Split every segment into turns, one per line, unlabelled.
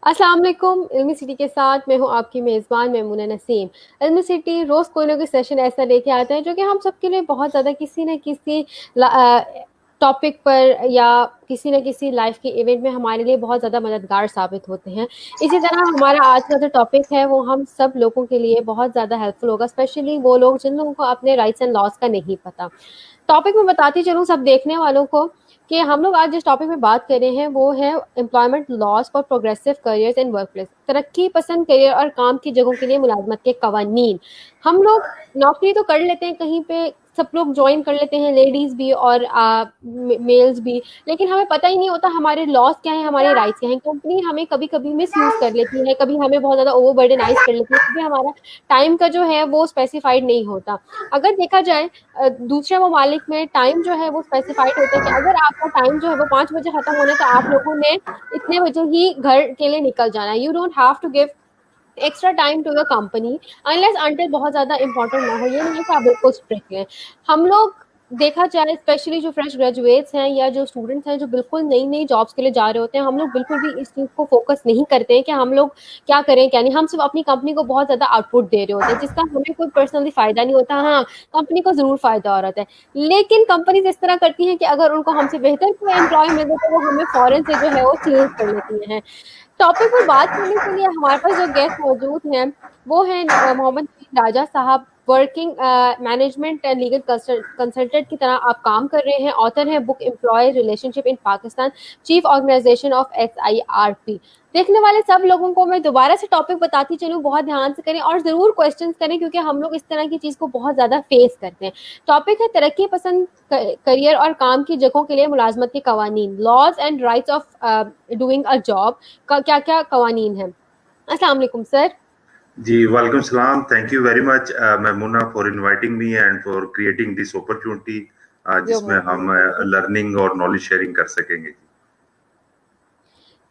अस्सलाम वालेकुम। इल्मी सिटी के साथ मैं हूँ आपकी मेज़बान मैमूना नसीम। इल्मी सिटी रोज़ कोई ना कोई सेशन ऐसा लेके आता है जो कि हम सबके लिए बहुत ज़्यादा किसी न किसी टॉपिक पर या किसी न किसी लाइफ के इवेंट में हमारे लिए बहुत ज़्यादा मददगार साबित होते हैं। इसी तरह हमारा आज का जो टॉपिक है वो हम सब लोगों के लिए बहुत ज़्यादा हेल्पफुल होगा, स्पेशली वो लोग जिन लोगों को अपने राइट्स एंड लॉज का नहीं पता। टॉपिक में बताती चलूँ सब देखने वालों को कि हम लोग आज जिस टॉपिक में बात कर रहे हैं वो है employment laws for progressive careers in workplace. तरक्की पसंद करियर और काम की जगहों के लिए मुलाजमत के कवानीन। हम लोग नौकरी तो कर लेते हैं कहीं पे, सब लोग ज्वाइन कर लेते हैं, लेडीज भी और मेल्स भी, लेकिन हमें पता ही नहीं होता हमारे लॉज क्या है, हमारे राइट्स क्या हैं। कंपनी हमें कभी कभी मिस यूज कर लेती है, कभी हमें बहुत ज्यादा ओवरबर्डनाइज कर लेती है, कभी हमारा टाइम का जो है वो स्पेसिफाइड नहीं होता। अगर देखा जाए दूसरे ममालिक में टाइम जो है वो स्पेसिफाइड होता है कि अगर आपका टाइम जो है वो 5 बजे खत्म होना है तो आप लोगों ने इतने बजे ही घर के लिए निकल जाना है। You don't have to give extra time to your company unless until बहुत ज़्यादा इंपॉर्टेंट ना हो। ये नहीं है कि आप बिल्कुल स्ट्रिक्ट हैं। हम लोग देखा जाए स्पेशली जो फ्रेश ग्रेजुएट्स हैं या जो स्टूडेंट्स हैं जो बिल्कुल नई नई जॉब्स के लिए जा रहे होते हैं, हम लोग बिल्कुल भी इस चीज़ को फोकस नहीं करते हैं कि हम लोग क्या करें क्या नहीं। हम सिर्फ अपनी कंपनी को बहुत ज़्यादा आउटपुट दे रहे होते हैं जिसका हमें कोई पर्सनली फ़ायदा नहीं होता। हाँ, कंपनी को ज़रूर फ़ायदा हो रहा है, लेकिन कंपनीज इस तरह करती हैं कि अगर उनको हमसे बेहतर कोई एम्प्लॉय मिल जाए तो वो हमें फ़ौरन से जो है वो चेंज कर लेती हैं। टॉपिक पर बात करने के लिए हमारे पास जो गेस्ट मौजूद हैं वो हैं Mohammad Naeem Raja Sahab. Working management and legal consultant की तरह आप काम कर रहे हैं। ऑथर हैं book employ relationship in Pakistan, chief organization of SIRP। देखने वाले सब लोगों को मैं दोबारा से टॉपिक बताती चलूँ, बहुत ध्यान से करें और ज़रूर क्वेश्चंस करें क्योंकि हम लोग इस तरह की चीज़ को बहुत ज़्यादा फेस करते हैं। टॉपिक है तरक्की पसंद करियर और काम की जगहों के लिए मुलाजमत के कवानीन, laws and rights of doing a job का क्या क्या कवानीन है। अस्सलाम वालेकुम सर।
जी वालेकुम सलाम। Thank you very much Maimuna for inviting me and for creating this opportunity
you
जिसमें
मोस्ट
हम
वेलकम।
लर्निंग और नॉलेज शेयरिंग कर सकेंगे।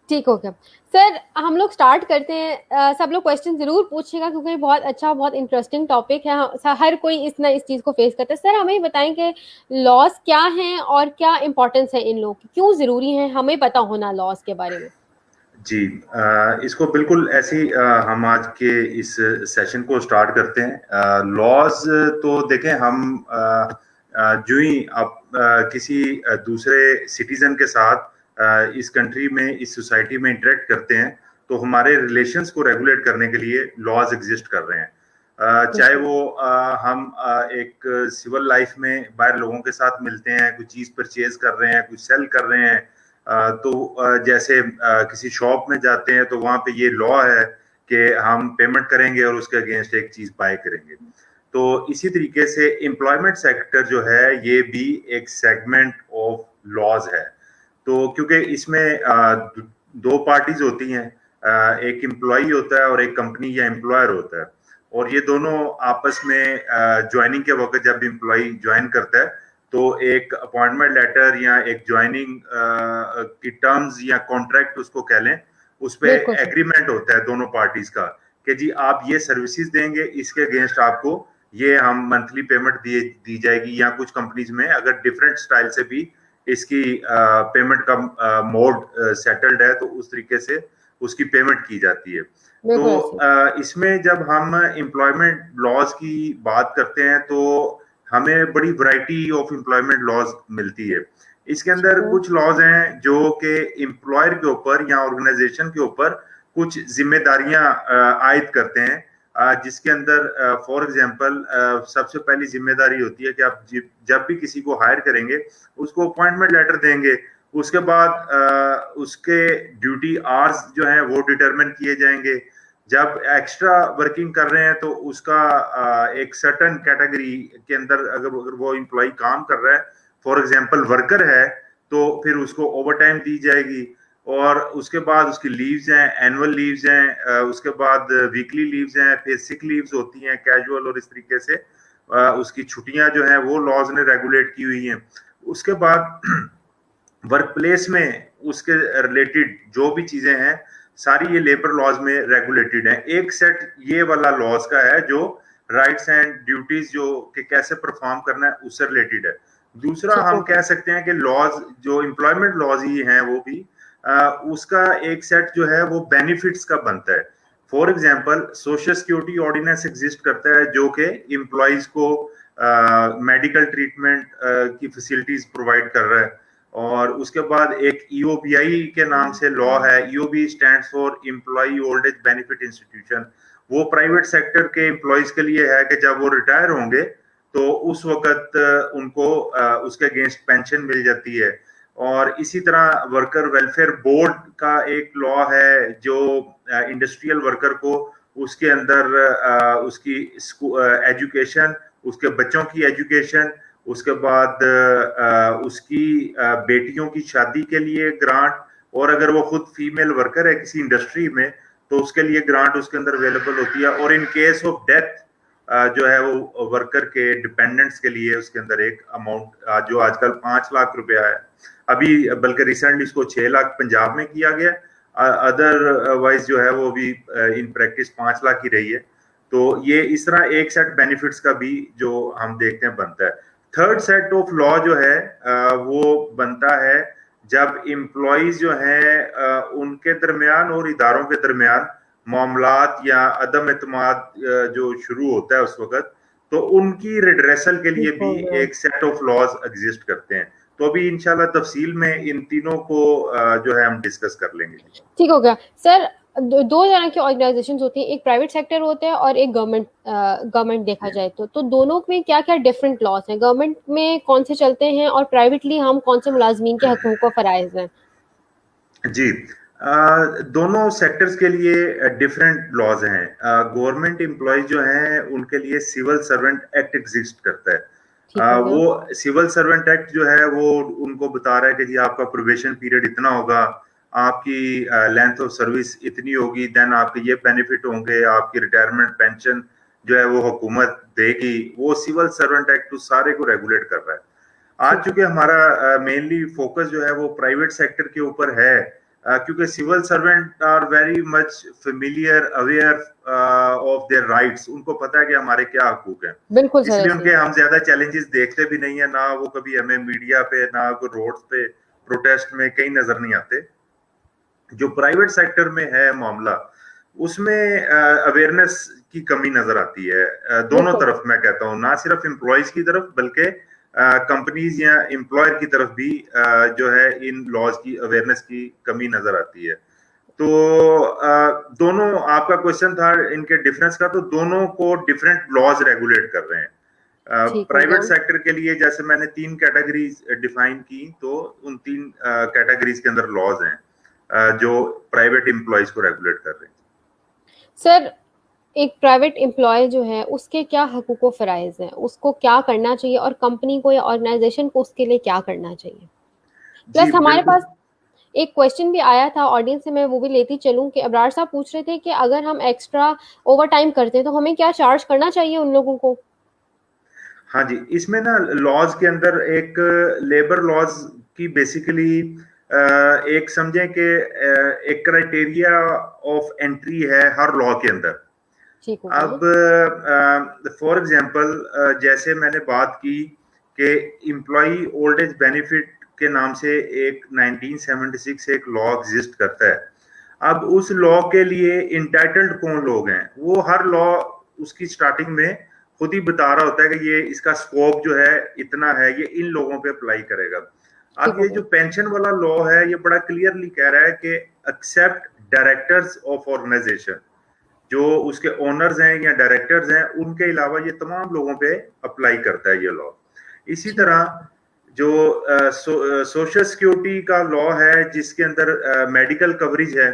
ठीक हो गया सर, हम लोग स्टार्ट करते हैं। सब लोग क्वेश्चन जरूर पूछिएगा क्योंकि बहुत अच्छा बहुत इंटरेस्टिंग टॉपिक है। हर कोई इस चीज को फेस करता है। सर हमें बताएं कि लॉस क्या हैं और क्या इंपॉर्टेंस है इन लोगों की, क्यों जरूरी है हमें पता होना लॉस के बारे में।
जी इसको बिल्कुल ऐसे ही हम आज के इस सेशन को स्टार्ट करते हैं। लॉज तो देखें हम जो ही आप किसी दूसरे सिटीजन के साथ इस कंट्री में इस सोसाइटी में इंटरेक्ट करते हैं तो हमारे रिलेशंस को रेगुलेट करने के लिए लॉज एग्जिस्ट कर रहे हैं। चाहे वो हम एक सिविल लाइफ में बाहर लोगों के साथ मिलते हैं, कुछ चीज परचेज कर रहे हैं, कुछ सेल कर रहे हैं, तो जैसे किसी शॉप में जाते हैं तो वहां पे ये लॉ है कि हम पेमेंट करेंगे और उसके अगेंस्ट एक चीज बाय करेंगे। तो इसी तरीके से एम्प्लॉयमेंट सेक्टर जो है ये भी एक सेगमेंट ऑफ लॉज है। तो क्योंकि इसमें दो पार्टीज होती हैं, एक एम्प्लॉय होता है और एक कंपनी या एम्प्लॉयर होता है, और ये दोनों आपस में ज्वाइनिंग के वक्त जब एम्प्लॉय ज्वाइन करता है तो एक अपॉइंटमेंट लेटर या एक ज्वाइनिंग की टर्म्स या कॉन्ट्रैक्ट उसको कह लें, उस पे
बिल्कुल सर।
एग्रीमेंट होता है दोनों पार्टीज का कि जी आप ये सर्विसेज देंगे, इसके अगेंस्ट आपको ये हम मंथली पेमेंट दी जाएगी, या कुछ कंपनीज में अगर डिफरेंट स्टाइल से भी इसकी पेमेंट का मोड सेटल्ड है तो उस तरीके से उसकी पेमेंट की जाती है। तो
बिल्कुल ऐसे।
इसमें जब हम एम्प्लॉयमेंट लॉज की बात करते हैं तो हमें बड़ी वैरायटी ऑफ एम्प्लॉयमेंट लॉज मिलती है। इसके अंदर कुछ लॉज हैं जो कि एम्प्लॉयर के ऊपर या ऑर्गेनाइजेशन के ऊपर कुछ जिम्मेदारियां आयद करते हैं, जिसके अंदर फॉर एग्जांपल सबसे पहली जिम्मेदारी होती है कि आप जब भी किसी को हायर करेंगे उसको अपॉइंटमेंट लेटर देंगे। उसके बाद उसके ड्यूटी आवर्स जो हैं वो डिटरमिन किए जाएंगे। जब एक्स्ट्रा वर्किंग कर रहे हैं तो उसका एक सर्टन कैटेगरी के अंदर अगर वो एम्प्लॉय काम कर रहा है, फॉर एग्जांपल वर्कर है, तो फिर उसको ओवर टाइम दी जाएगी। और उसके बाद उसकी लीव्स हैं, एनुअल लीव्स हैं, उसके बाद वीकली लीव्स हैं, फिर सिक लीव्स होती हैं कैजुअल, और इस तरीके से उसकी छुट्टियां जो हैं वो लॉज ने रेगुलेट की हुई हैं। उसके बाद वर्क प्लेस में उसके रिलेटेड जो भी चीजें हैं सारी ये लेबर लॉज में रेगुलेटेड है। एक सेट ये वाला लॉज का है जो राइट्स एंड ड्यूटीज जो कि कैसे परफॉर्म करना है उससे रिलेटेड है। दूसरा
ठीक हो
हम
गया।
कह सकते हैं कि लॉज जो एम्प्लॉयमेंट लॉज ही हैं वो भी उसका एक सेट जो है वो बेनिफिट्स का बनता है। For example social security ordinance exist करता है जो कि एम्प्लॉइज को मेडिकल ट्रीटमेंट की फैसिलिटीज प्रोवाइड कर रहा है। और उसके बाद एक ईओबीआई के नाम से लॉ है, EOB stands for employ old age benefit institution. वो प्राइवेट सेक्टर के एम्प्लॉइज के लिए है कि जब वो रिटायर होंगे तो उस वक्त उनको उसके अगेंस्ट पेंशन मिल जाती है। और इसी तरह वर्कर वेलफेयर बोर्ड का एक लॉ है जो इंडस्ट्रियल वर्कर को उसके अंदर उसकी एजुकेशन, उसके बच्चों की एजुकेशन, उसके बाद उसकी बेटियों की शादी के लिए ग्रांट, और अगर वो खुद फीमेल वर्कर है किसी इंडस्ट्री में तो उसके लिए ग्रांट उसके अंदर अवेलेबल होती है। और इन केस ऑफ डेथ जो है वो वर्कर के डिपेंडेंट्स के लिए उसके अंदर एक अमाउंट जो आजकल 5 लाख रुपया है, अभी बल्कि रिसेंटली इसको 6 लाख पंजाब में किया गया, अदरवाइज जो है वो भी इन प्रैक्टिस 5 लाख ही रही है। तो ये इस तरह एक सेट बेनिफिट्स का भी जो हम देखते हैं बनता है। थर्ड सेट ऑफ लॉ जो है वो बनता है जब एम्प्लॉइज जो है उनके दरमियान और इदारों के दरमियान मामलात या अदम एतमाद जो शुरू होता है उस वक्त, तो उनकी रिड्रेसल के लिए भी एक सेट ऑफ लॉज एग्जिस्ट करते हैं। तो अभी इंशाल्लाह तफसील में इन तीनों को जो है हम डिस्कस कर लेंगे।
ठीक हो गया सर। दो तरह की ऑर्गेनाइजेशंस होती हैं, एक प्राइवेट सेक्टर होता है और एक गवर्नमेंट देखा जाए तो दोनों में क्या क्या डिफरेंट लॉज हैं? गवर्नमेंट में कौन से चलते हैं और प्राइवेटली हम कौन से मुलाजमीन के हकूक व फराइज हैं?
जी, दोनों सेक्टर्स के लिए डिफरेंट लॉज हैं। गवर्नमेंट एम्प्लॉयज जो हैं उनके लिए सिविल सर्वेंट एक्ट एग्जिस्ट करता है। वो सिविल सर्वेंट एक्ट जो है वो उनको बता रहा है कि जी आपका प्रोबेशन पीरियड इतना होगा, आपकी लेंथ ऑफ सर्विस इतनी होगी, देन आपके ये बेनिफिट होंगे, आपकी रिटायरमेंट पेंशन जो है वो हुकूमत देगी। वो सिविल सर्वेंट एक्ट उस सारे को रेगुलेट कर रहा है। आज चूंकि हमारा मेनली फोकस जो है वो प्राइवेट सेक्टर के ऊपर है, क्योंकि civil servant are very much familiar aware of their rights, उनको पता है कि हमारे क्या हकूक हैं।
बिल्कुल सर,
इसलिए उनके हम ज्यादा चैलेंजेस देखते भी नहीं है, ना वो कभी हमें मीडिया पे ना कोई रोड्स पे प्रोटेस्ट में कहीं नजर नहीं आते। जो प्राइवेट सेक्टर में है मामला उसमें अवेयरनेस की कमी नजर आती है, दोनों तरफ मैं कहता हूँ, ना सिर्फ एम्प्लॉयज की तरफ बल्कि कंपनीज या एम्प्लॉयर की तरफ भी जो है इन लॉज की अवेयरनेस की कमी नजर आती है। तो दोनों, आपका क्वेश्चन था इनके डिफरेंस का, तो दोनों को डिफरेंट लॉज रेगुलेट कर रहे हैं। प्राइवेट सेक्टर के लिए जैसे मैंने 3 कैटेगरीज डिफाइन की, तो उन 3 कैटेगरीज के अंदर लॉज हैं जो प्राइवेट एम्प्लॉयज को रेगुलेट कर रहे हैं।
सर, एक प्राइवेट एम्प्लॉय जो है उसके क्या हकूक व फराइज हैं, उसको क्या करना चाहिए और कंपनी को या ऑर्गेनाइजेशन को उसके लिए क्या करना चाहिए? प्लस हमारे पास एक क्वेश्चन भी आया था ऑडियंस से, मैं वो भी लेती चलूं कि अबरार साहब पूछ रहे थे कि अगर हम एक्स्ट्रा ओवर टाइम करते हैं तो हमें क्या चार्ज करना चाहिए उन लोगों को?
हाँ जी, इसमें ना लॉज के अंदर एक लेबर लॉज की बेसिकली एक समझें कि एक क्राइटेरिया ऑफ एंट्री है हर लॉ के अंदर। अब फॉर एग्जांपल जैसे मैंने बात की कि एम्प्लॉय ओल्ड एज बेनिफिट के नाम से एक 1976 एक लॉ एग्जिस्ट करता है। अब उस लॉ के लिए इंटाइटल्ड कौन लोग हैं, वो हर लॉ उसकी स्टार्टिंग में खुद ही बता रहा होता है कि ये इसका स्कोप जो है इतना है, ये इन लोगों पे अप्लाई करेगा। अब ये जो पेंशन वाला लॉ है ये बड़ा क्लियरली कह रहा है कि एक्सेप्ट डायरेक्टर्स ऑफ ऑर्गेनाइजेशन, जो उसके ओनर्स हैं या डायरेक्टर्स हैं, उनके अलावा ये तमाम लोगों पे अप्लाई करता है ये लॉ। इसी तरह जो सोशल सिक्योरिटी का लॉ है जिसके अंदर मेडिकल कवरेज है,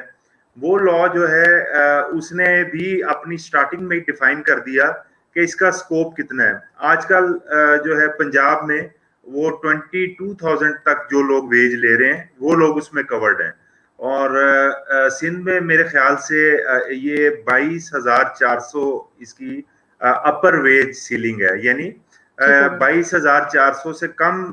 वो लॉ जो है उसने भी अपनी स्टार्टिंग में डिफाइन कर दिया कि इसका स्कोप कितना है। आजकल जो है पंजाब में वो 22,000 तक जो लोग वेज ले रहे हैं वो लोग उसमें कवर्ड हैं, और सिंध में मेरे ख्याल से ये 22,400 इसकी अपर वेज सीलिंग है, यानी 22,400 से कम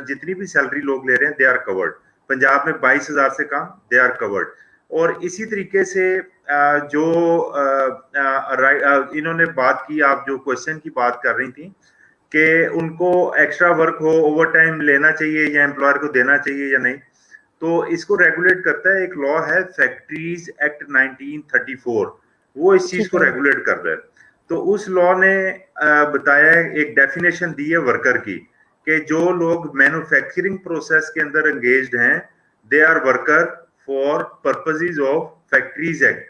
जितनी भी सैलरी लोग ले रहे हैं दे आर कवर्ड। पंजाब में 22,000 से कम दे आर कवर्ड। और इसी तरीके से जो इन्होंने बात की, आप जो क्वेश्चन की बात कर रही थी कि उनको एक्स्ट्रा वर्क हो, ओवर टाइम लेना चाहिए या एम्प्लॉयर को देना चाहिए या नहीं, तो इसको रेगुलेट करता है एक लॉ है फैक्ट्रीज एक्ट 1934, वो इस चीज
ठीक
को
है।
रेगुलेट कर रहा है। तो उस लॉ ने बताया, एक डेफिनेशन दी है वर्कर की, कि जो लोग मैन्युफैक्चरिंग प्रोसेस के अंदर एंगेज्ड हैं, they are worker for purposes of factories act.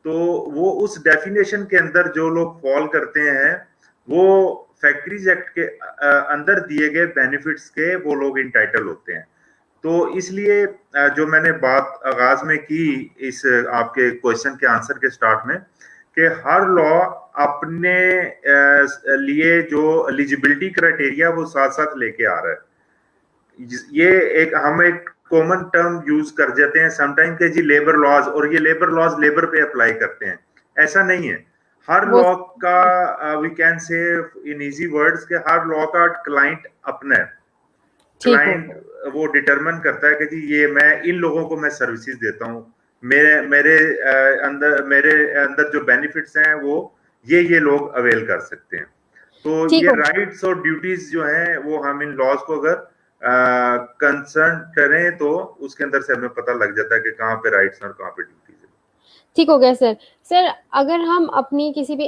तो वो उस डेफिनेशन के अंदर जो लोग फॉल करते हैं, वो फैक्ट्रीज एक्ट के अंदर दिए गए बेनिफिट्स के वो लोग इंटाइटल होते हैं। तो इसलिए जो मैंने बात आगाज में की इस आपके क्वेश्चन के आंसर के स्टार्ट में, कि हर लॉ अपने लिए जो एलिजिबिलिटी क्राइटेरिया वो साथ साथ लेके आ रहा है। ये एक हम एक कॉमन टर्म यूज कर देते हैं समटाइम के जी लेबर लॉज, और ये लेबर लॉज लेबर पे अप्लाई करते हैं, ऐसा नहीं है। हर
वो
लॉ का we can say in easy words के हर लॉ का क्लाइंट अपना है।
ठीक हो
क्लाइंट वो डिटरमिन करता है कि जी ये मैं इन लोगों को मैं सर्विसेज देता हूँ, मेरे मेरे मेरे अंदर जो बेनिफिट्स हैं वो ये लोग अवेल कर सकते हैं। तो
ठीक
ये
हो
राइट्स और ड्यूटीज जो हैं वो हम इन लॉज को अगर कंसर्न करें तो उसके अंदर से हमें पता लग जाता है कि कहाँ पे राइट्स और कहाँ पे ड्यूटीज है।
ठीक हो गया सर। सर, अगर हम अपनी किसी भी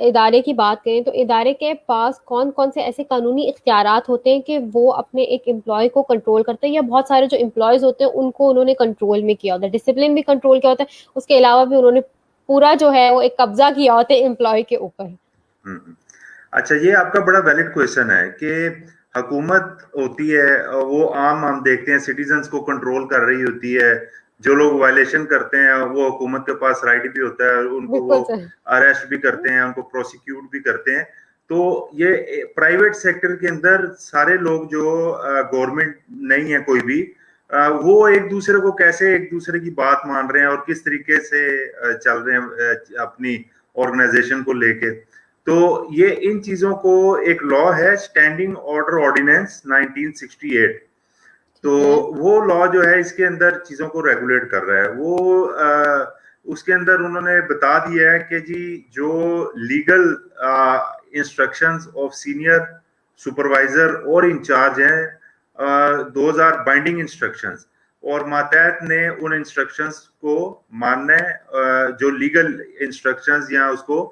इदारे की बात करें तो इदारे के पास कौन कौन से ऐसे कानूनी इख्तियारात होते हैं कि वो अपने एक एम्प्लॉय को कंट्रोल करते हैं, या बहुत सारे जो एम्प्लॉयज होते हैं उनको उन्होंने कंट्रोल में किया होता है, डिसिप्लिन भी कंट्रोल किया होता है, उसके अलावा भी उन्होंने पूरा जो है वो एक कब्जा किया होता है एम्प्लॉय के ऊपर।
हम्म। अच्छा, ये आपका बड़ा वैलिड क्वेश्चन है कि हुकूमत होती है, वो आम हम देखते हैं सिटीजन्स को कंट्रोल कर रही होती है। जो लोग वायलेशन करते हैं वो हुकूमत के पास राइट भी होता है, उनको वो
बिल्कुल सर।
अरेस्ट भी करते हैं, उनको प्रोसिक्यूट भी करते हैं। तो ये प्राइवेट सेक्टर के अंदर सारे लोग जो गवर्नमेंट नहीं है कोई भी, वो एक दूसरे को कैसे एक दूसरे की बात मान रहे हैं और किस तरीके से चल रहे हैं अपनी ऑर्गेनाइजेशन को लेके। तो ये इन चीजों को एक लॉ है स्टैंडिंग ऑर्डर ऑर्डिनेंस 1968। तो
ठीक है।
वो लॉ जो है इसके अंदर चीजों को रेगुलेट कर रहा है। वो उसके अंदर उन्होंने बता दिया है कि जी जो legal instructions of senior supervisor और इंचार्ज हैं, दोज आर बाइंडिंग इंस्ट्रक्शंस, और मातहत ने उन इंस्ट्रक्शंस को मानना है, जो लीगल इंस्ट्रक्शंस या उसको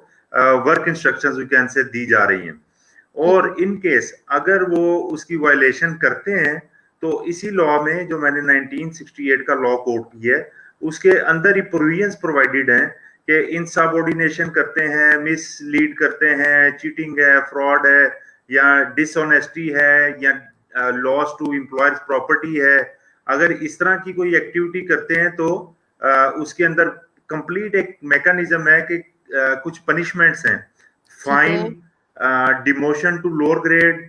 work instructions we can say दी जा रही हैं।
ठीक है।
और इन केस अगर वो उसकी वायलेशन करते हैं तो इसी लॉ में जो मैंने 1968 का लॉ कोट किया है उसके अंदर ही प्रोविजंस प्रोवाइडेड हैं कि इनसबऑर्डिनेशन करते हैं, मिसलीड करते हैं, चीटिंग है, फ्रॉड है, या डिसऑनेस्टी है, या लॉस टू एम्प्लॉयर्स प्रॉपर्टी है। अगर इस तरह की कोई एक्टिविटी करते हैं तो उसके अंदर कंप्लीट एक मैकेनिज्म है कि कुछ पनिशमेंट्स हैं,
ठीक है।
Fine, demotion to lower grade,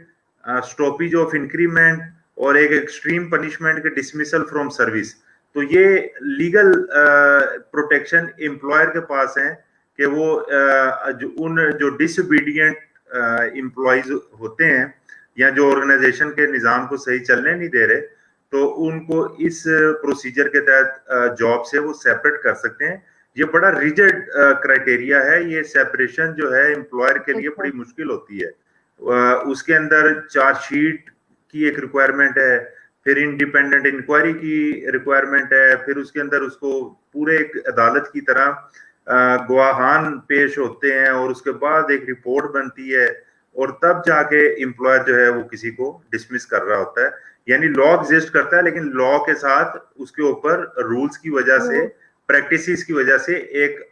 stoppage of increment, और एक एक्सट्रीम पनिशमेंट के डिसमिसल फ्रॉम सर्विस। तो ये लीगल प्रोटेक्शन एम्प्लॉयर के पास है कि वो जो डिसोबीडियंट एम्प्लॉयज होते हैं या जो ऑर्गेनाइजेशन के निजाम को सही चलने नहीं दे रहे, तो उनको इस प्रोसीजर के तहत जॉब से वो सेपरेट कर सकते हैं। ये बड़ा रिजिड क्राइटेरिया है। ये सेपरेशन जो है एम्प्लॉयर के लिए
अच्छा।
बड़ी मुश्किल होती है। उसके अंदर चार्जशीट की एक रिक्वायरमेंट है, फिर इंडिपेंडेंट इंक्वायरी की रिक्वायरमेंट है, फिर उसके अंदर उसको पूरे एक अदालत की तरह गवाहान पेश होते हैं, और उसके बाद एक रिपोर्ट बनती है, और तब जाके एम्प्लॉयर जो है वो किसी को डिसमिस कर रहा होता है। यानी लॉ एग्जिस्ट करता है, लेकिन लॉ के साथ उसके ऊपर रूल्स की वजह से, प्रैक्टिसेस की वजह से एक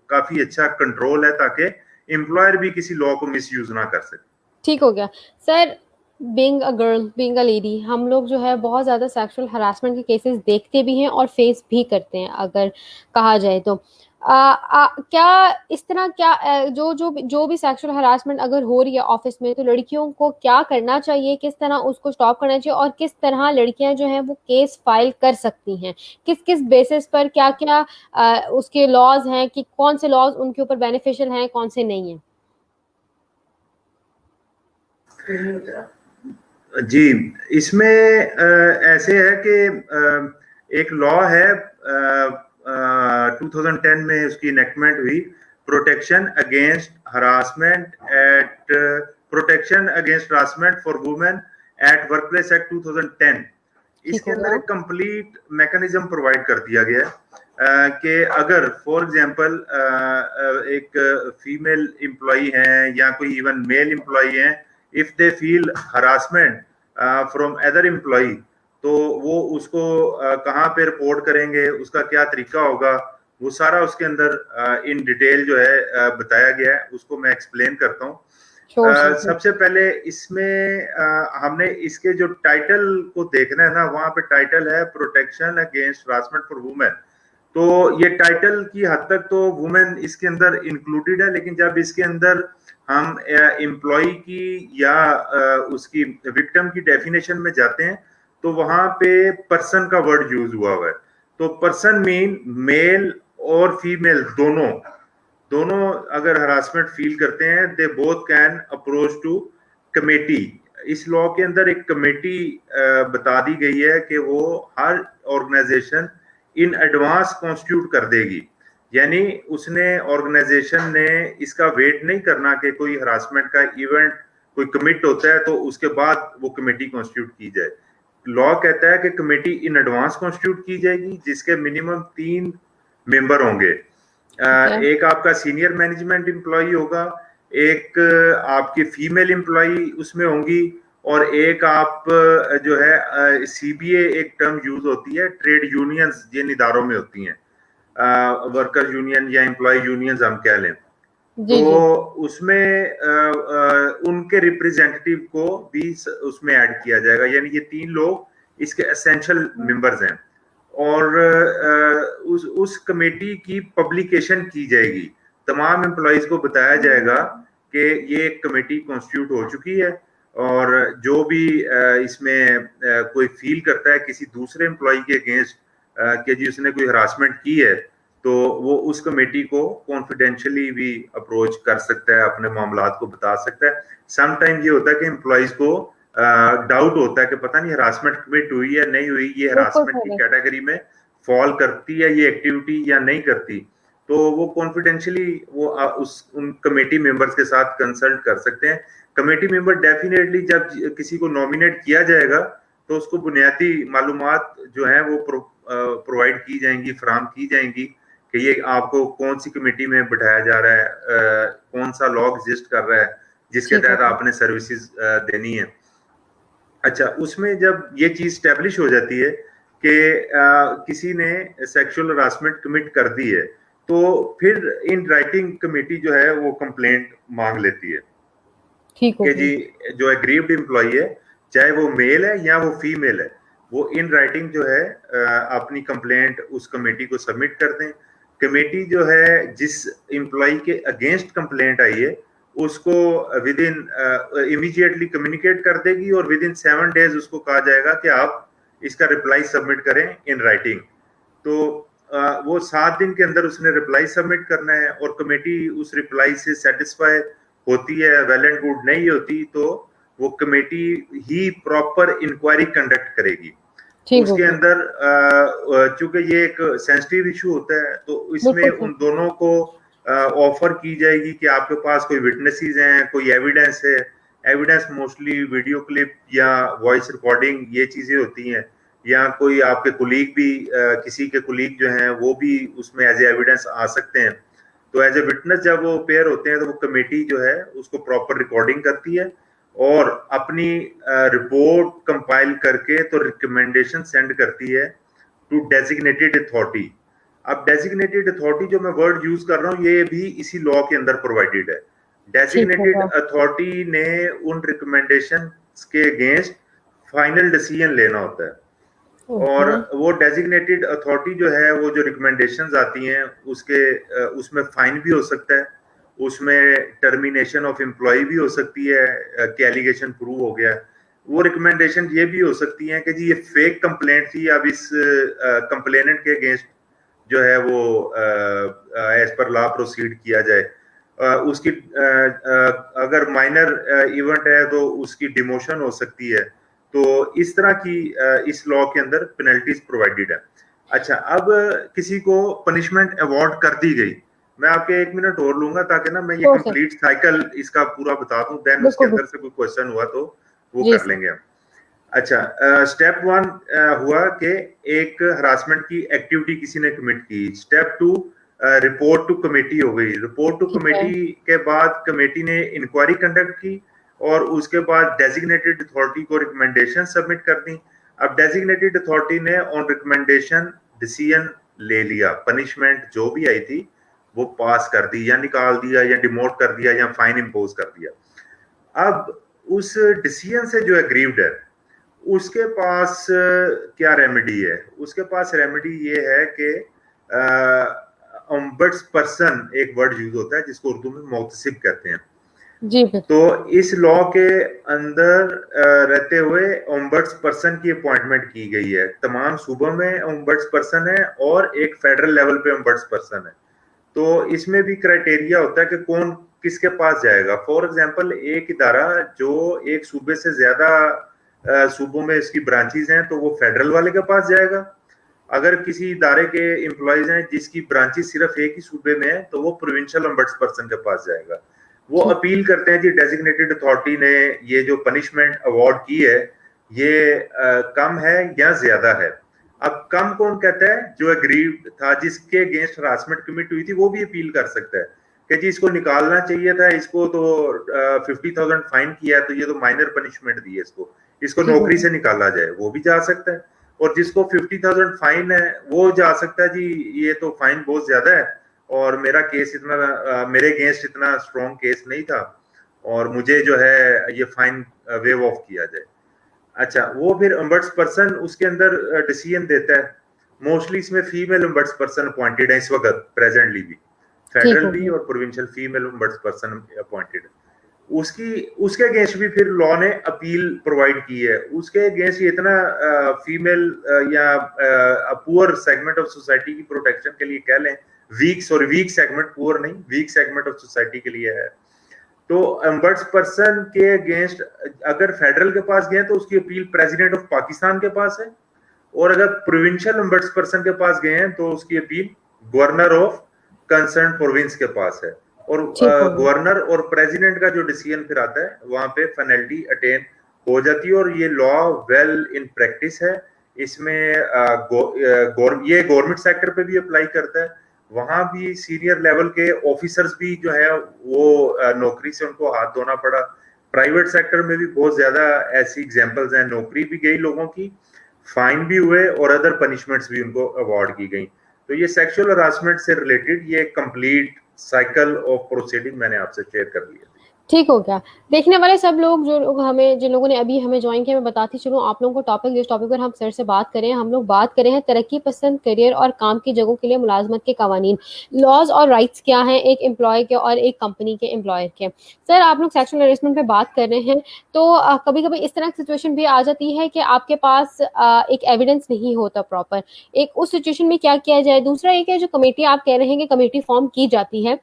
काफी अच्छा कंट्रोल है, ताकि एम्प्लॉयर भी किसी लॉ को मिसयूज ना कर सके।
ठीक हो गया sir. Being a girl, being a lady, हम लोग जो है बहुत ज़्यादा सेक्सुअल हरासमेंट के केसेस देखते भी हैं और फेस भी करते हैं, अगर कहा जाए तो। क्या इस तरह क्या जो भी सेक्सुअल हरासमेंट अगर हो रही है ऑफिस में, तो लड़कियों को क्या करना चाहिए, किस तरह उसको स्टॉप करना चाहिए, और किस तरह लड़कियां जो हैं वो केस फाइल कर सकती हैं, किस किस बेसिस पर, क्या क्या उसके लॉज हैं, कि कौन से लॉज उनके ऊपर बेनिफिशियल हैं, कौन से नहीं है।
जी, इसमें ऐसे है कि एक लॉ है 2010 में उसकी इनेक्टमेंट हुई, protection against harassment eight protection against harassment for women at workplace act 2010।
ठीक
इसके
हो
अंदर
गया।
एक कंप्लीट मैकेनिज्म प्रोवाइड कर दिया गया है कि अगर फॉर एग्जांपल एक फीमेल एम्प्लॉई हैं या कोई इवन मेल एम्प्लॉई हैं, if they feel harassment from other employee, तो वो उसको कहाँ पे रिपोर्ट करेंगे, उसका क्या तरीका होगा, वो सारा उसके अंदर इन डिटेल जो है बताया गया है। उसको मैं एक्सप्लेन करता हूँ।
Sure sir, sure.
सबसे पहले इसमें हमने इसके जो टाइटल को देखना है ना, वहां पे टाइटल है protection against harassment for women. तो ये टाइटल की हद तक तो वुमेन इसके अंदर इंक्लूडेड है, लेकिन जब इसके अंदर हम एम्प्लॉय की या उसकी विक्टिम की डेफिनेशन में जाते हैं तो वहां पे पर्सन का वर्ड यूज हुआ है। तो पर्सन मीन मेल और फीमेल दोनों दोनों अगर हरासमेंट फील करते हैं, they both can approach to committee. इस लॉ के अंदर एक कमेटी बता दी गई है कि वो हर ऑर्गेनाइजेशन इन एडवांस कॉन्स्टिट्यूट कर देगी, यानी उसने ऑर्गेनाइजेशन ने इसका वेट नहीं करना कि कोई हरासमेंट का इवेंट कोई कमिट होता है तो उसके बाद वो कमेटी कॉन्स्टिट्यूट की जाए। लॉ कहता है कि कमेटी इन एडवांस कॉन्स्टिट्यूट की जाएगी, जिसके मिनिमम 3 मेंबर होंगे। एक आपका सीनियर मैनेजमेंट एम्प्लॉय होगा, एक आपकी फीमेल एम्प्लॉय उसमें होंगी, और एक आप जो है सीबीए एक टर्म यूज होती है, ट्रेड यूनियंस जिन इदारों में होती हैं, वर्कर यूनियन या एम्प्लॉय यूनियंस हम कह लें,
जी जी।
तो उसमें उनके रिप्रेजेंटेटिव को भी उसमें ऐड किया जाएगा, यानी ये 3 लोग इसके एसेंशियल मेंबर्स हैं। और उस कमेटी की पब्लिकेशन की जाएगी, तमाम एम्प्लॉइज को बताया जाएगा कि ये एक कमेटी कॉन्स्टिट्यूट हो चुकी है, और जो भी इसमें कोई फील करता है किसी दूसरे एम्प्लॉय के अगेंस्ट कि जी उसने कोई हरासमेंट की है, तो वो उस कमेटी को कॉन्फिडेंशियली भी अप्रोच कर सकता है, अपने मामलात को बता सकता है। समटाइम ये होता है कि एम्प्लॉइज को डाउट होता है कि पता नहीं हरासमेंट कमिट हुई है नहीं हुई, ये हरासमेंट की कैटेगरी में फॉल करती है ये एक्टिविटी या नहीं करती, तो वो कॉन्फिडेंशियली वो उन कमेटी मेंबर्स के साथ कंसल्ट कर सकते हैं। कमेटी मेंबर डेफिनेटली जब किसी को नॉमिनेट किया जाएगा तो उसको बुनियादी मालूमात जो है वो प्रोवाइड की जाएंगी, फराहम की जाएंगी कि ये आपको कौन सी कमेटी में बिठाया जा रहा है, कौन सा लॉ एग्जिस्ट कर रहा है जिसके तहत आपने सर्विसेज देनी है। अच्छा, उसमें जब ये चीज स्टैब्लिश हो जाती है कि किसी ने सेक्सुअल हरासमेंट कमिट कर दी है, तो फिर इन राइटिंग कमेटी जो है वो कंप्लेंट मांग लेती है कि जी जो एग्रीव्ड एम्प्लॉय है, चाहे वो मेल है या वो फीमेल है, वो इन राइटिंग जो है अपनी कंप्लेंट उस कमेटी को सबमिट कर दें। कमेटी जो है जिस एम्प्लॉय के अगेंस्ट कंप्लेंट आई है उसको विद इन इमीडिएटली कम्युनिकेट कर देगी, और विद इन 7 डेज उसको कहा जाएगा कि आप इसका रिप्लाई सबमिट करें इन राइटिंग। तो वो 7 दिन के अंदर उसने रिप्लाई सबमिट करना है, और कमेटी उस रिप्लाई से सेटिस्फाई होती है, वेल एंड गुड नहीं होती तो वो कमेटी ही प्रॉपर इंक्वायरी कंडक्ट करेगी। उसके अंदर चूंकि ये एक सेंसिटिव इशू होता है तो इसमें उन दोनों को ऑफर की जाएगी कि आपके पास कोई विटनेसेस हैं, कोई एविडेंस है। एविडेंस मोस्टली वीडियो क्लिप या वॉइस रिकॉर्डिंग ये चीजें होती हैं, या कोई आपके कुलीग भी किसी के कुलीग जो हैं वो भी उसमें एज ए एविडेंस आ सकते हैं। तो एज ए विटनेस जब वो पेयर होते हैं तो वो कमेटी जो है उसको प्रॉपर रिकॉर्डिंग करती है और अपनी रिपोर्ट कंपाइल करके तो रिकमेंडेशन सेंड करती है टू डेजिग्नेटेड अथॉरिटी। अब डेजिग्नेटेड अथॉरिटी जो मैं वर्ड यूज कर रहा हूँ ये भी इसी लॉ के अंदर प्रोवाइडेड है। डेजिग्नेटेड अथॉरिटी ने उन रिकमेंडेशन के अगेंस्ट फाइनल डिसीजन लेना होता है, और वो डेजिग्नेटेड अथॉरिटी जो है वो जो रिकमेंडेशंस आती हैं उसमें फाइन भी हो सकता है, उसमें टर्मिनेशन ऑफ एम्प्लॉय भी हो सकती है कि एलिगेशन प्रूव हो गया। वो रिकमेंडेशन ये भी हो सकती हैं कि जी ये फेक कंप्लेंट थी, अब इस कंप्लेनेंट के अगेंस्ट जो है वो एज पर लॉ प्रोसीड किया जाए। उसकी अगर माइनर इवेंट है तो उसकी डिमोशन हो सकती है। तो इस तरह की इस लॉ के अंदर पेनल्टीज प्रोवाइडेड है। अच्छा, अब किसी को पनिशमेंट अवॉर्ड कर दी गई, मैं आपके 1 मिनट और लूंगा ताकि ना मैं ये कंप्लीट साइकिल इसका पूरा बता दूं, देन उसके अंदर से कोई क्वेश्चन हुआ तो वो कर लेंगे हम। अच्छा, स्टेप वन हुआ कि एक हरासमेंट की एक्टिविटी किसी ने कमिट की। Step two, report to committee हो गई। रिपोर्ट टू
ठीक है।
कमेटी के बाद कमेटी ने इंक्वायरी कंडक्ट की और उसके बाद डेजिग्नेटेड अथॉरिटी को रिकमेंडेशन सबमिट कर दी। अब डेजिग्नेटेड अथॉरिटी ने ऑन रिकमेंडेशन डिसीजन ले लिया, पनिशमेंट जो भी आई थी वो पास कर दी, या निकाल दिया, या डिमोट कर दिया, या फाइन इम्पोज कर दिया। अब उस डिसीजन से जो एग्रीव्ड है उसके पास क्या रेमेडी है? उसके पास रेमेडी ये है कि ओम्बड्स पर्सन एक वर्ड यूज होता है जिसको उर्दू में मोहतसिब कहते हैं।
जी
तो इस लॉ के अंदर रहते हुए ओम्बड्स पर्सन की अपॉइंटमेंट की गई है। तमाम सूबों में ओम्बड्स पर्सन है और एक फेडरल लेवल पे ओम्बड्स पर्सन है। तो इसमें भी क्राइटेरिया होता है कि कौन किसके पास जाएगा। फॉर एग्जांपल, एक इदारा जो एक सूबे से ज्यादा सूबों में इसकी ब्रांचेस हैं तो वो फेडरल वाले के पास जाएगा। अगर किसी इदारे के एम्प्लॉयज हैं जिसकी ब्रांचेस सिर्फ एक ही सूबे में है तो वो प्रोविंशियल ओम्बड्स पर्सन के पास जाएगा। वो
ठीक।
अपील करते हैं कि डेजिग्नेटेड अथॉरिटी ने ये जो पनिशमेंट अवार्ड की है ये कम है या ज्यादा है। अब कम कौन कहता है? जो एग्रीड था, जिसके अगेंस्ट हरासमेंट कमिट हुई थी, वो भी अपील कर सकता है कि जी इसको निकालना चाहिए था, इसको तो 50,000 फाइन किया है तो ये तो माइनर पनिशमेंट दी है, इसको
ठीक
नौकरी
है।
से निकाला जाए, वो भी जा सकता है। और जिसको 50,000 फाइन है वो जा सकता है जी ये तो फाइन बहुत ज्यादा है और मेरा केस इतना मेरे अगेंस्ट इतना स्ट्रॉन्ग केस नहीं था और मुझे जो है ये फाइन वेव ऑफ किया जाए। अच्छा, वो फिर ओम्बड्स पर्सन उसके अंदर डिसीजन देता है। मोस्टली इसमें फीमेल ओम्बड्स पर्सन अपॉइंटेड है इस वक्त प्रेजेंटली भी,
ठीक
फेडरल
हो
भी
गया।
और प्रोविंशियल फीमेल ओम्बड्स पर्सन अपॉइंटेड है। उसके अगेंस्ट भी फिर लॉ ने अपील प्रोवाइड की है। उसके अगेंस्ट ये इतना फीमेल या पुअर सेगमेंट ऑफ सोसाइटी की प्रोटेक्शन के लिए कह लें, वीक सेगमेंट, पुअर नहीं, वीक सेगमेंट ऑफ सोसाइटी के लिए है। तो ओम्बड्स पर्सन के अगेंस्ट अगर फेडरल के पास गए तो उसकी अपील प्रेसिडेंट ऑफ पाकिस्तान के पास है, और अगर प्रोविंशियल ओम्बड्स पर्सन के पास गए हैं तो उसकी appeal governor of concern province के पास है। और
ठीक हो गया।
गवर्नर और प्रेसिडेंट का जो डिसीजन फिर आता है वहां पे पेनल्टी अटेन हो जाती है। और ये लॉ वेल इन प्रैक्टिस है। इसमें ये गवर्नमेंट सेक्टर पे भी अप्लाई करता है। वहां भी सीनियर लेवल के ऑफिसर्स भी जो है वो नौकरी से उनको हाथ धोना पड़ा। प्राइवेट सेक्टर में भी बहुत ज्यादा ऐसी एग्जांपल्स हैं, नौकरी भी गई लोगों की, फाइन भी हुए और अदर पनिशमेंट्स भी उनको अवार्ड की गई। तो ये सेक्सुअल हरासमेंट से रिलेटेड ये कंप्लीट साइकिल ऑफ प्रोसीडिंग मैंने आपसे शेयर कर लिया।
ठीक हो गया। देखने वाले सब लोग, जो लोग हमें, जिन लोगों ने अभी हमें ज्वाइन किया, मैं बताती चलूँ आप लोगों को टॉपिक, जिस टॉपिक पर हम सर से बात करें, हम लोग बात करें हैं तरक्की पसंद करियर और काम की जगहों के लिए मुलाजमत के कानून, लॉज और राइट्स क्या हैं एक एम्प्लॉय के और एक कंपनी के एम्प्लॉयर के। सर, आप लोग सेक्सुअल हरेसमेंट पे बात कर रहे हैं, तो कभी कभी इस तरह की सिचुएशन भी आ जाती है कि आपके पास एक एविडेंस नहीं होता प्रॉपर। एक उस सिचुएशन में क्या किया जाए? दूसरा एक है जो कमेटी आप कह रहे हैं कि कमेटी फॉर्म की जाती है,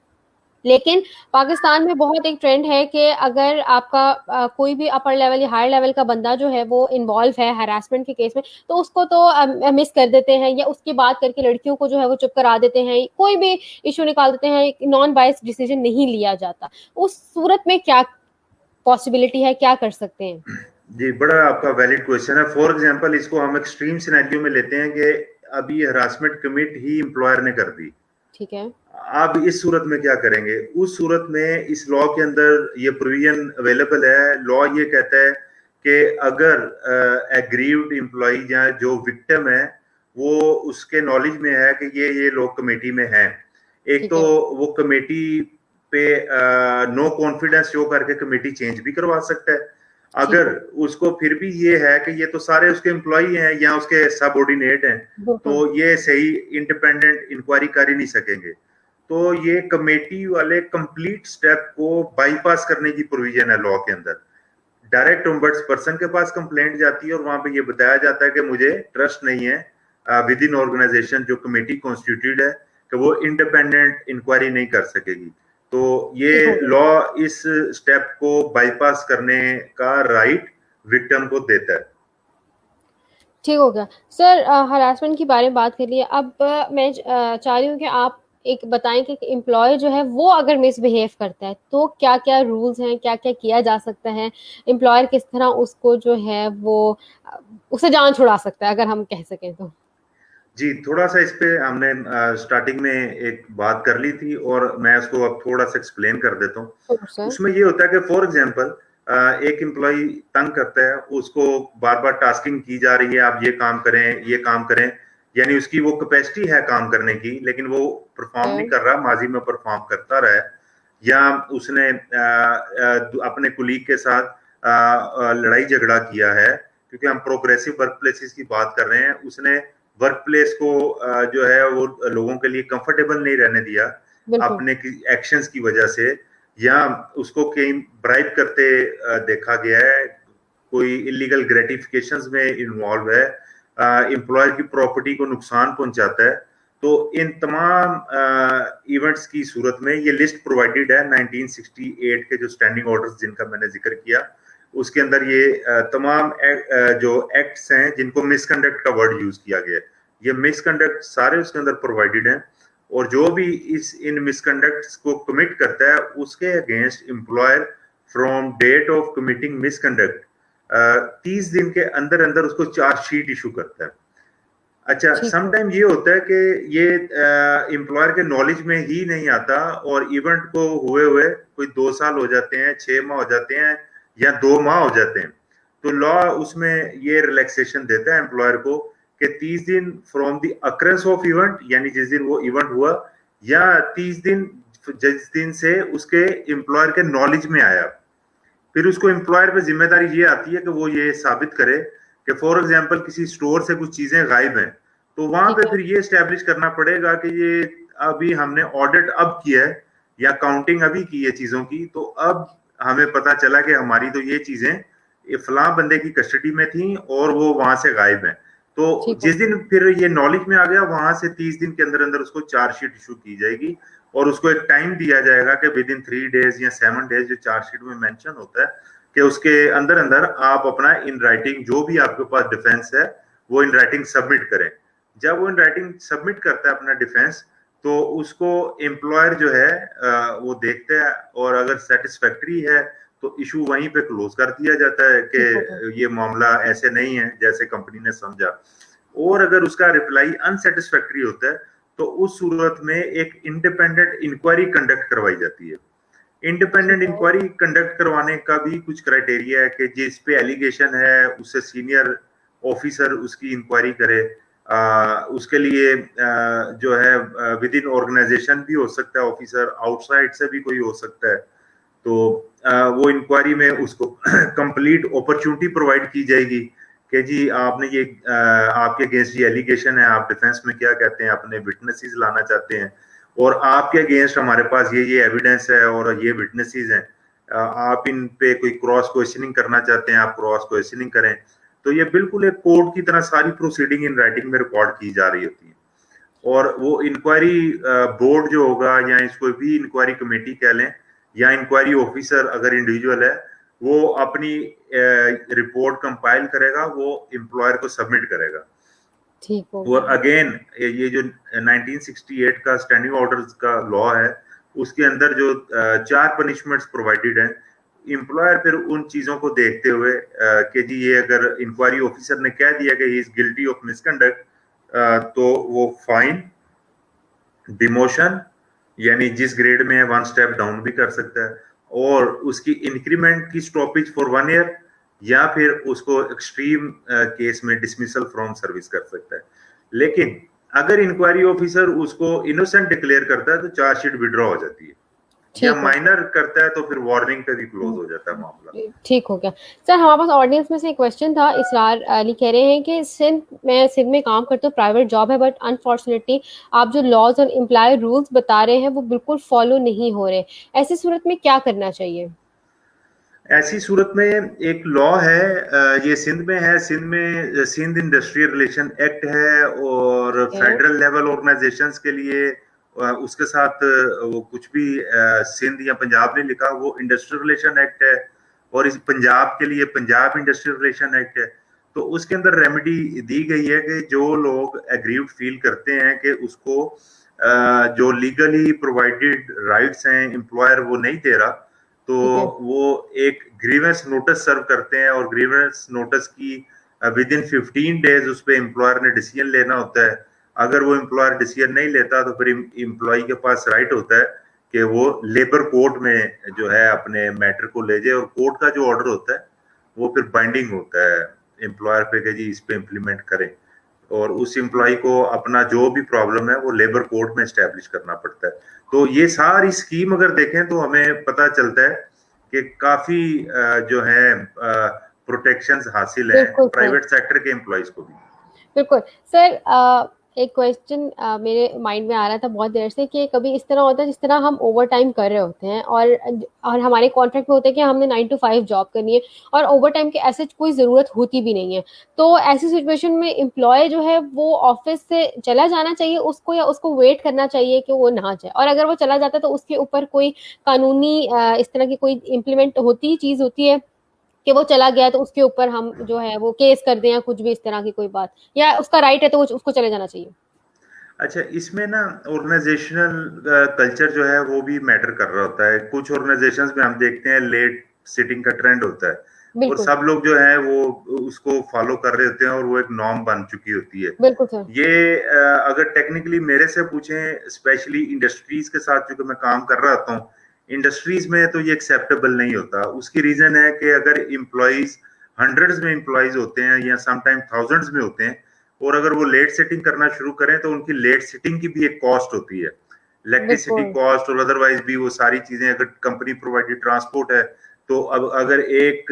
लेकिन पाकिस्तान में बहुत एक ट्रेंड है कि अगर आपका कोई भी अपर लेवल या हायर लेवल का बंदा जो है वो इन्वॉल्व है हरासमेंट के केस में, तो उसको तो मिस कर देते हैं या उसकी बात करके लड़कियों को जो है वो चुप करा देते हैं, कोई भी इशू निकाल देते हैं, नॉन बायस डिसीजन नहीं लिया जाता। उस सूरत में क्या पॉसिबिलिटी है, क्या कर सकते हैं?
जी, बड़ा आपका वैलिड क्वेश्चन है। फॉर एग्जांपल, इसको हम एक्सट्रीम सिनेरियो में लेते हैं कि अभी हरासमेंट कमिट ही एम्प्लॉयर ने कर दी।
ठीक है।
आप इस सूरत में क्या करेंगे? उस सूरत में इस लॉ के अंदर ये प्रोविजन अवेलेबल है। लॉ ये कहता है कि अगर एग्रीव्ड एम्प्लॉय या जो विक्टिम है वो उसके नॉलेज में है कि ये लोग कमेटी में हैं, एक
ठीक
तो
है।
वो कमेटी पे नो कॉन्फिडेंस शो करके कमेटी चेंज भी करवा सकता है।
ठीक
अगर
है।
उसको फिर भी ये है कि ये तो सारे उसके एम्प्लॉय हैं या उसके सबऑर्डिनेट हैं, तो
बिल्कुल।
ये सही इंडिपेंडेंट इंक्वायरी कर ही नहीं सकेंगे, तो ये कमेटी वाले कंप्लीट स्टेप को बाईपास करने की प्रोविजन है लॉ के अंदर। डायरेक्ट ओम्बड्स पर्सन के पास कंप्लेंट जाती है और वहां पे ये बताया जाता है कि मुझे ट्रस्ट नहीं है विद इन ऑर्गेनाइजेशन जो कमेटी कॉन्स्टिट्यूटेड है कि वो इंडिपेंडेंट इंक्वायरी नहीं कर सकेगी। तो ये
ठीक हो गया।
लॉ इस स्टेप को बाईपास करने का राइट विक्टिम को देता है।
ठीक हो गया। सर, हरासमेंट के बारे में बात कर लिए, अब मैं चाह रही हूँ कि आप एक बताएं कि एम्प्लॉय जो है वो अगर मिसबिहेव करता है तो क्या क्या रूल्स हैं, क्या क्या किया जा सकता है, एम्प्लॉयर किस तरह उसको जो है वो उसे जान छुड़ा सकता है, अगर हम कह सकें तो।
जी, थोड़ा-सा इस पे हमने स्टार्टिंग में एक बात कर ली थी और मैं उसको अब थोड़ा-सा एक्सप्लेन कर देता हूँ।
Sure sir.
उसमें ये होता है कि फॉर एग्ज़ाम्पल एक एम्प्लॉयी तंग करता है, उसको बार-बार टास्किंग की जा रही है, आप ये काम करें, ये काम करें, यानी उसकी वो कैपेसिटी है काम करने की, लेकिन वो परफ़ॉर्म नहीं कर रहा, माज़ी में परफ़ॉर्म करता रहा है, या उसने अपने कोलीग के साथ लड़ाई झगड़ा किया है, क्योंकि हम प्रोग्रेसिव वर्क प्लेसेस की बात कर रहे हैं, उसने वर्क प्लेस को जो है वो लोगों के लिए कंफर्टेबल नहीं रहने दिया
बिल्कुल।
अपने की एक्शंस की वजह से, या उसको कहीं ब्राइब करते देखा गया है, कोई इलीगल ग्रेटिफिकेशंस में इन्वॉल्व है, एम्प्लॉयर की प्रॉपर्टी को नुकसान पहुंचाता है, तो इन तमाम इवेंट्स की सूरत में ये लिस्ट प्रोवाइडेड है 1968 के जो स्टैंडिंग ऑर्डर्स जिनका मैंने जिक्र किया, उसके अंदर ये तमाम जो एक्ट्स हैं जिनको मिसकंडक्ट का वर्ड यूज किया गया है, ये मिसकंडक्ट सारे उसके अंदर प्रोवाइडेड हैं, और जो भी इन मिसकंडक्ट्स को कमिट करता है उसके against employer from date of committing misconduct 30 दिन के अंदर अंदर उसको चार्जशीट इशू करता है। अच्छा,
ठीक
सम
है।
टाइम ये होता है कि ये एम्प्लॉयर के नॉलेज में ही नहीं आता, और इवेंट को हुए हुए कोई 2 साल हो जाते हैं, 6 माह हो जाते हैं, या 2 माह हो जाते हैं, तो लॉ उसमें ये रिलैक्सेशन देता है एम्प्लॉयर को कि 30 दिन from the occurrence of event, यानी जिस दिन वो इवेंट हुआ, या 30 दिन जिस दिन से उसके एम्प्लॉयर के नॉलेज में आया, फिर उसको एम्प्लॉयर पे जिम्मेदारी ये आती है कि वो ये साबित करे कि फॉर एग्जांपल किसी स्टोर से कुछ चीजें गायब हैं, तो वहां
ठीक
पे
है।
फिर ये एस्टेब्लिश करना पड़ेगा कि ये अभी हमने ऑडिट अब किया है या काउंटिंग अभी की है चीजों की, तो अब हमें पता चला कि हमारी तो ये चीजें ये फलां बंदे की कस्टडी में थी और वो वहां से गायब है, तो
ठीक है।
जिस दिन फिर ये नॉलेज में आ गया वहां से 30 दिन के अंदर अंदर उसको चार्जशीट इशू की जाएगी, और उसको एक टाइम दिया जाएगा कि विद इन 3 डेज या 7 डेज, जो चार्जशीट में मेंशन होता है कि उसके अंदर अंदर आप अपना इन राइटिंग जो भी आपके पास डिफेंस है वो इन राइटिंग सबमिट करें। जब वो इन राइटिंग सबमिट करता है अपना डिफेंस, तो उसको एम्प्लॉयर जो है वो देखते हैं, और अगर सेटिस्फैक्ट्री है तो इशू वहीं पे क्लोज कर दिया जाता है
ठीक हो गया।
कि ये मामला ऐसे नहीं है जैसे कंपनी ने समझा, और अगर उसका रिप्लाई अनसेटिस्फैक्ट्री होता है तो उस सूरत में एक इंडिपेंडेंट इंक्वायरी कंडक्ट करवाई जाती है।
ठीक
इंडिपेंडेंट
है।
इंक्वायरी कंडक्ट करवाने का भी कुछ क्राइटेरिया है कि जिस पे एलिगेशन है उससे सीनियर ऑफिसर उसकी इंक्वायरी करे, उसके लिए जो है विद इन ऑर्गेनाइजेशन भी हो सकता है ऑफिसर, आउटसाइड से भी कोई हो सकता है, तो वो इंक्वायरी में उसको कंप्लीट अपॉर्चुनिटी प्रोवाइड की जाएगी कि जी आपने ये आपके अगेंस्ट ये एलिगेशन है, आप डिफेंस में क्या कहते हैं, अपने विटनेसेस लाना चाहते हैं, और आपके अगेंस्ट हमारे पास ये एविडेंस है और ये विटनेसेस हैं, आप इन पे कोई क्रॉस क्वेश्चनिंग करना चाहते हैं, आप क्रॉस क्वेश्चनिंग करें, तो ये बिल्कुल एक कोर्ट की तरह सारी प्रोसीडिंग इन राइटिंग में रिकॉर्ड की जा रही होती है, और वो इंक्वायरी बोर्ड जो होगा, या इसको भी इंक्वायरी कमेटी कह लें, या इंक्वायरी ऑफिसर अगर इंडिविजुअल है, वो अपनी रिपोर्ट कंपाइल करेगा, वो एम्प्लॉयर को सबमिट करेगा।
ठीक हो
और
गया।
अगेन ये जो 1968 का स्टैंडिंग ऑर्डर्स का लॉ है, उसके अंदर जो 4 पनिशमेंट्स प्रोवाइडेड हैं, एम्प्लॉयर फिर उन चीजों को देखते हुए कि जी ये अगर इंक्वायरी ऑफिसर ने कह दिया कि he is guilty of misconduct, तो वो फाइन, डिमोशन, यानी जिस ग्रेड में है 1 स्टेप डाउन भी कर सकता है, और उसकी इंक्रीमेंट की स्टॉपेज फॉर 1 ईयर, या फिर उसको एक्सट्रीम केस में डिसमिसल फ्रॉम सर्विस कर सकता है। लेकिन अगर इंक्वायरी ऑफिसर उसको इनोसेंट डिक्लेयर करता है तो चार्जशीट विड्रॉ हो जाती है, या
ठीक हो गया।
माइनर करता है तो फिर वार्निंग पे भी क्लोज हो जाता है मामला।
ठीक हो गया। सर हमारे पास ऑडियंस में से एक क्वेश्चन था, इसरार अली कह रहे हैं कि सिंध में काम करते हो, प्राइवेट जॉब है, बट अनफॉर्चुनेटली आप जो लॉज और एम्प्लॉय रूल्स बता रहे हैं वो बिल्कुल फॉलो नहीं हो रहे, ऐसी सूरत में क्या करना चाहिए?
ऐसी सूरत में एक लॉ है, ये सिंध में है, सिंध में सिंध इंडस्ट्रियल रिलेशन एक्ट है, और
ठीक है।
फेडरल लेवल ऑर्गेनाइजेशंस के लिए उसके साथ वो कुछ भी सिंध या पंजाब ने लिखा, वो इंडस्ट्रियल रिलेशन एक्ट है, और इस पंजाब के लिए पंजाब इंडस्ट्रियल रिलेशन एक्ट है। तो उसके अंदर रेमेडी दी गई है कि जो लोग एग्रीव्ड फील करते हैं कि उसको जो लीगली प्रोवाइडेड राइट्स हैं एम्प्लॉयर वो नहीं दे रहा, तो वो एक ग्रीवेंस नोटिस सर्व करते हैं, और ग्रीवेंस नोटिस की विद इन 15 डेज उस पर एम्प्लॉयर ने डिसीजन लेना होता है। अगर वो एम्प्लॉयर डिसीजन नहीं लेता तो फिर एम्प्लॉय के पास राइट होता है कि वो लेबर कोर्ट में जो है अपने मैटर को ले जाए, और कोर्ट का जो ऑर्डर होता है वो फिर बाइंडिंग होता है एम्प्लॉयर पे कि जी इस पे इम्प्लीमेंट करें, और उस एम्प्लॉय को अपना जो भी प्रॉब्लम है वो लेबर कोर्ट में स्टैब्लिश करना पड़ता है। तो ये सारी स्कीम अगर देखें तो हमें पता चलता है कि काफी जो है प्रोटेक्शंस हासिल हैं प्राइवेट सेक्टर के एम्प्लॉयज को भी।
बिल्कुल सर, एक क्वेश्चन मेरे माइंड में आ रहा था बहुत देर से कि कभी इस तरह होता है जिस तरह हम ओवर टाइम कर रहे होते हैं और हमारे कॉन्ट्रैक्ट में होता है कि हमने 9 to 5 जॉब करनी है और ओवर टाइम की ऐसे कोई ज़रूरत होती भी नहीं है, तो ऐसी सिचुएशन में एम्प्लॉय जो है वो ऑफिस से चला जाना चाहिए उसको, या उसको वेट करना चाहिए कि वो ना जाए, और अगर वो चला जाता है तो उसके ऊपर कोई कानूनी इस तरह की कोई इम्प्लीमेंट होती चीज़ होती है कि वो चला गया तो उसके ऊपर हम जो है वो केस कर दें या कुछ भी इस तरह की कोई बात, या उसका राइट है तो उसको चले जाना चाहिए?
अच्छा, इसमें ना ऑर्गेनाइजेशनल कल्चर जो है वो भी मैटर कर रहा होता है। कुछ ऑर्गेनाइजेशंस में हम देखते हैं लेट सिटिंग का ट्रेंड होता है, और सब लोग जो है वो उसको फॉलो कर रहे होते हैं, और वो एक नॉर्म बन चुकी होती है।
बिल्कुल सर।
ये अगर टेक्निकली मेरे से पूछें, स्पेशली इंडस्ट्रीज के साथ जो मैं काम कर रहा हूँ, इंडस्ट्रीज में तो ये एक्सेप्टेबल नहीं होता। उसकी रीजन है कि अगर एम्प्लॉइज हंड्रेड्स में एम्प्लॉइज होते हैं या समटाइम थाउजेंड्स में होते हैं, और अगर वो लेट सेटिंग करना शुरू करें तो उनकी लेट सेटिंग की भी एक कॉस्ट होती है, इलेक्ट्रिसिटी कॉस्ट और अदरवाइज भी वो सारी चीजें। अगर कंपनी प्रोवाइडेड ट्रांसपोर्ट है तो अब अगर एक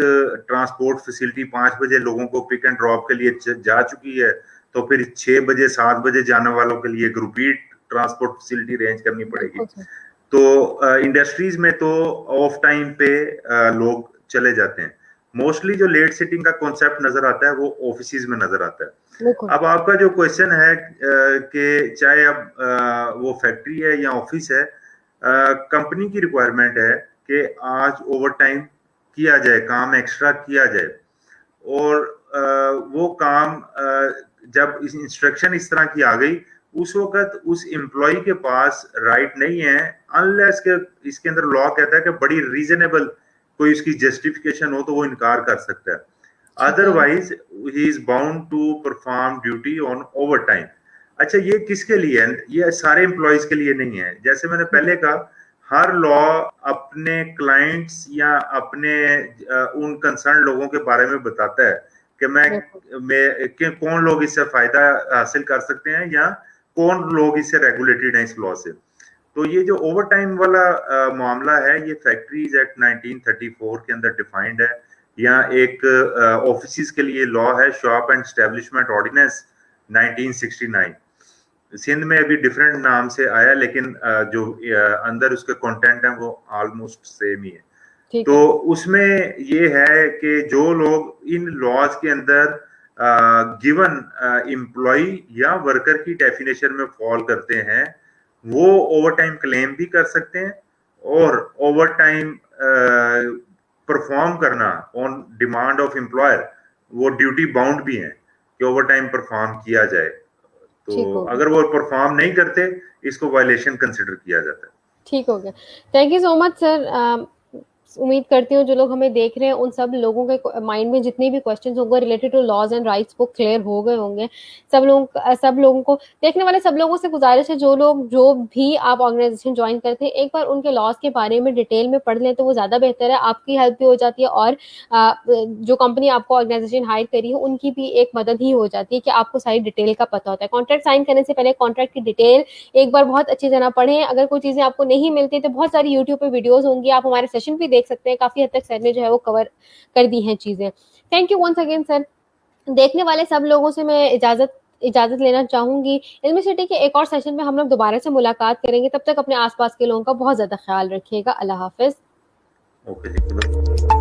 ट्रांसपोर्ट फैसिलिटी 5 बजे लोगों को पिक एंड ड्रॉप के लिए जा चुकी है, तो फिर 6 बजे 7 बजे जाने वालों के लिए एक रिपीट ट्रांसपोर्ट फैसिलिटी अरेंज करनी पड़ेगी। तो इंडस्ट्रीज में तो ऑफ टाइम पे लोग चले जाते हैं। मोस्टली जो लेट सिटिंग का कॉन्सेप्ट नजर आता है वो ऑफिस में नजर आता है। अब आपका जो क्वेश्चन है कि चाहे अब वो फैक्ट्री है या ऑफिस है, कंपनी की रिक्वायरमेंट है कि आज ओवर टाइम किया जाए, काम एक्स्ट्रा किया जाए, और वो काम जब इस इंस्ट्रक्शन इस तरह की आ गई उस वक्त उस एम्प्लॉय के पास राइट नहीं है, अनलेस के इसके अंदर लॉ कहता है कि बड़ी रीजनेबल कोई उसकी जस्टिफिकेशन हो तो वो इनकार कर सकता है, otherwise he is bound to perform duty on overtime. अच्छा, ये किसके लिए है? ये सारे एम्प्लॉयज के लिए नहीं है। जैसे मैंने पहले कहा, हर लॉ अपने क्लाइंट्स या अपने उन कंसर्न लोगों के बारे में बताता है कि कौन लोग इससे फायदा हासिल कर सकते हैं या कौन लोग इससे रेगुलेटेड हैं इस लॉ से। तो ये जो ओवर टाइम वाला मामला है ये फैक्ट्रीज एक्ट 1934 के अंदर डिफाइंड है, या एक ऑफिस के लिए लॉ है shop and establishment ordinance 1969। Sindh में अभी डिफरेंट नाम से आया, लेकिन जो अंदर उसके कंटेंट है वो ऑलमोस्ट सेम ही है। तो उसमें ये है कि जो लोग इन लॉज के अंदर गिवन एम्प्लॉय या वर्कर की डेफिनेशन में फॉल करते हैं वो ओवर टाइम क्लेम भी कर सकते हैं, और ओवर टाइम परफॉर्म करना ऑन डिमांड ऑफ एम्प्लॉयर वो ड्यूटी बाउंड भी है कि ओवर टाइम परफॉर्म किया जाए। तो अगर वो परफॉर्म नहीं करते इसको वायलेशन कंसिडर किया जाता है।
ठीक हो गया, thank you so much sir. उम्मीद करती हूँ जो लोग हमें देख रहे हैं उन सब लोगों के माइंड में जितने भी क्वेश्चंस होंगे related to laws and rights वो क्लियर हो गए होंगे। सब लोगों को देखने वाले सब लोगों से गुजारिश है, जो भी आप ऑर्गेनाइजेशन ज्वाइन करते हैं एक बार उनके लॉज के बारे में डिटेल में पढ़ लें तो वो ज़्यादा बेहतर है, आपकी हेल्प भी हो जाती है और जो कंपनी आपको ऑर्गेनाइजेशन हायर करी है उनकी भी एक मदद ही हो जाती है कि आपको सारी डिटेल का पता होता है। कॉन्ट्रैक्ट साइन करने से पहले कॉन्ट्रैक्ट की डिटेल एक बार बहुत अच्छी तरह पढ़ें। अगर कोई चीज़ें आपको नहीं मिलती तो बहुत सारी यूट्यूब पे वीडियोस होंगी, आप हमारे सेशन भी देख सकते हैं, काफी हद तक सर ने जो है वो कवर कर दी हैं चीजें। Thank you once again sir. देखने वाले सब लोगों से मैं इजाजत लेना चाहूंगी। इल्मी सिटी के एक और सेशन में हम लोग दोबारा से मुलाकात करेंगे, तब तक अपने आसपास के लोगों का बहुत ज्यादा ख्याल रखिएगा। अल्लाह हाफिज।
ओके।